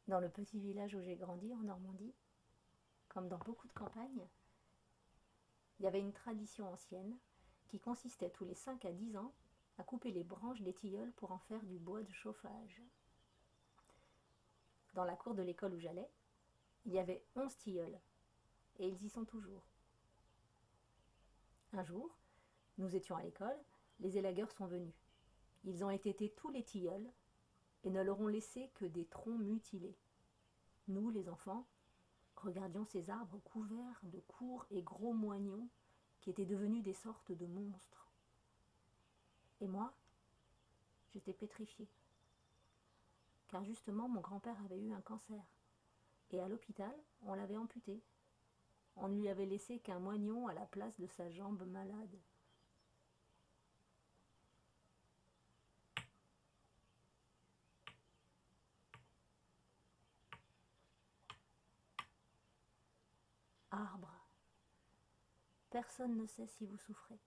Dans le petit village où j'ai grandi en Normandie, comme dans beaucoup de campagnes, il y avait une tradition ancienne qui consistait tous les 5 à 10 ans à couper les branches des tilleuls pour en faire du bois de chauffage. Dans la cour de l'école où j'allais, il y avait 11 tilleuls, et ils y sont toujours. Un jour, nous étions à l'école, les élagueurs sont venus. Ils ont étêté tous les tilleuls et ne leur ont laissé que des troncs mutilés. Nous, les enfants, regardions ces arbres couverts de courts et gros moignons qui étaient devenus des sortes de monstres. Et moi, j'étais pétrifiée. Car justement, mon grand-père avait eu un cancer. Et à l'hôpital, on l'avait amputé. On ne lui avait laissé qu'un moignon à la place de sa jambe malade. Arbre, personne ne sait si vous souffrez.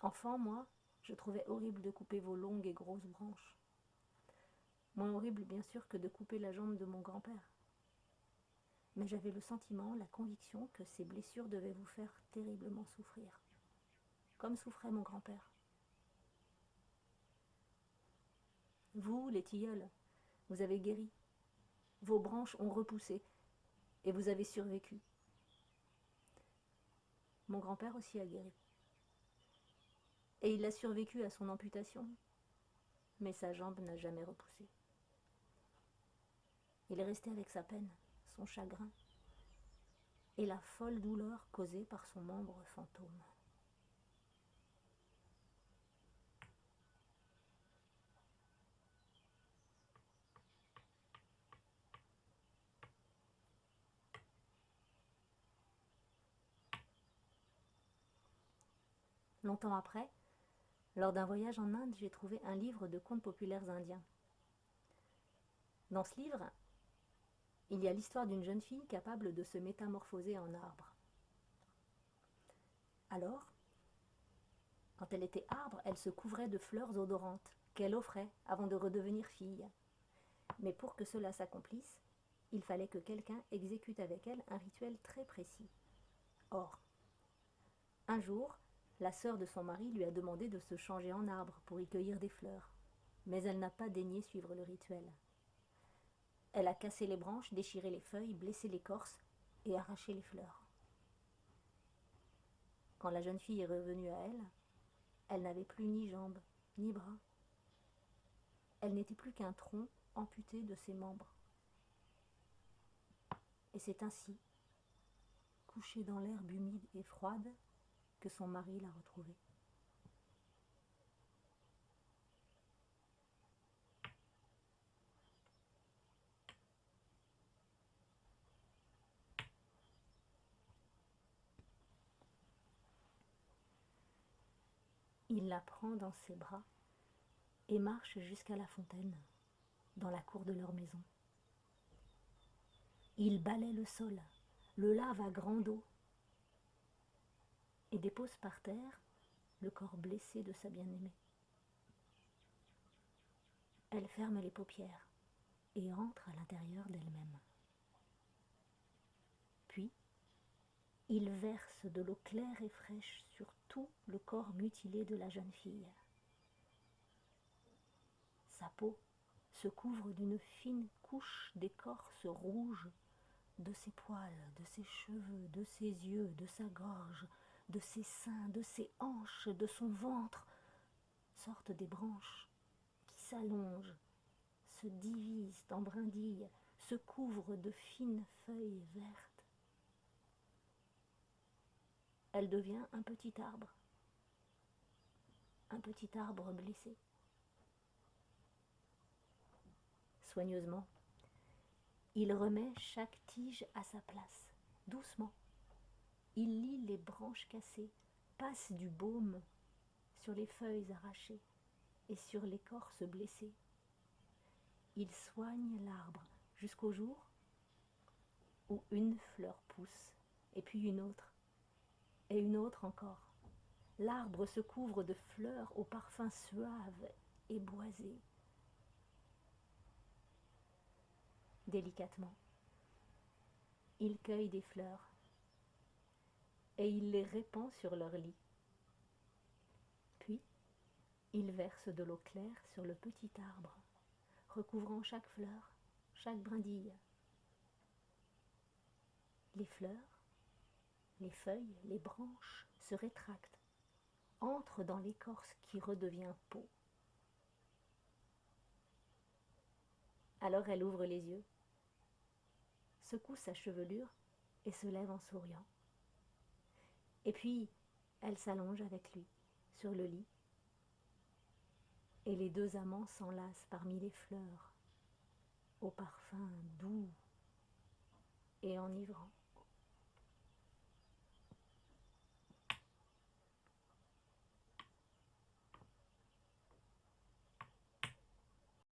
Enfant, moi, je trouvais horrible de couper vos longues et grosses branches. Moins horrible, bien sûr, que de couper la jambe de mon grand-père. Mais j'avais le sentiment, la conviction que ces blessures devaient vous faire terriblement souffrir, comme souffrait mon grand-père. Vous, les tilleuls, vous avez guéri, vos branches ont repoussé, et vous avez survécu. Mon grand-père aussi a guéri. Et il a survécu à son amputation, mais sa jambe n'a jamais repoussé. Il est resté avec sa peine, son chagrin, et la folle douleur causée par son membre fantôme. Longtemps après, lors d'un voyage en Inde, j'ai trouvé un livre de contes populaires indiens. Dans ce livre, il y a l'histoire d'une jeune fille capable de se métamorphoser en arbre. Alors, quand elle était arbre, elle se couvrait de fleurs odorantes qu'elle offrait avant de redevenir fille. Mais pour que cela s'accomplisse, il fallait que quelqu'un exécute avec elle un rituel très précis. Or, un jour, la sœur de son mari lui a demandé de se changer en arbre pour y cueillir des fleurs. Mais elle n'a pas daigné suivre le rituel. Elle a cassé les branches, déchiré les feuilles, blessé l'écorce et arraché les fleurs. Quand la jeune fille est revenue à elle, elle n'avait plus ni jambes, ni bras. Elle n'était plus qu'un tronc amputé de ses membres. Et c'est ainsi, couchée dans l'herbe humide et froide, que son mari l'a retrouvée. Il la prend dans ses bras et marche jusqu'à la fontaine, dans la cour de leur maison. Il balaie le sol, le lave à grande eau et dépose par terre le corps blessé de sa bien-aimée. Elle ferme les paupières et entre à l'intérieur d'elle-même. Puis, il verse de l'eau claire et fraîche sur tout le corps mutilé de la jeune fille. Sa peau se couvre d'une fine couche d'écorce rouge de ses poils, de ses cheveux, de ses yeux, de sa gorge, de ses seins, de ses hanches, de son ventre, sortent des branches qui s'allongent, se divisent en brindilles, se couvrent de fines feuilles vertes. Elle devient un petit arbre blessé. Soigneusement, il remet chaque tige à sa place, doucement. Il lie les branches cassées, passe du baume sur les feuilles arrachées et sur l'écorce blessée. Il soigne l'arbre jusqu'au jour où une fleur pousse, et puis une autre, et une autre encore. L'arbre se couvre de fleurs au parfum suave et boisé. délicatement. Il cueille des fleurs et il les répand sur leur lit. Puis, il verse de l'eau claire sur le petit arbre, recouvrant chaque fleur, chaque brindille. Les fleurs, les feuilles, les branches se rétractent, entrent dans l'écorce qui redevient peau. Alors elle ouvre les yeux, secoue sa chevelure et se lève en souriant. Et puis, elle s'allonge avec lui, sur le lit, et les deux amants s'enlacent parmi les fleurs, au parfum doux et enivrant.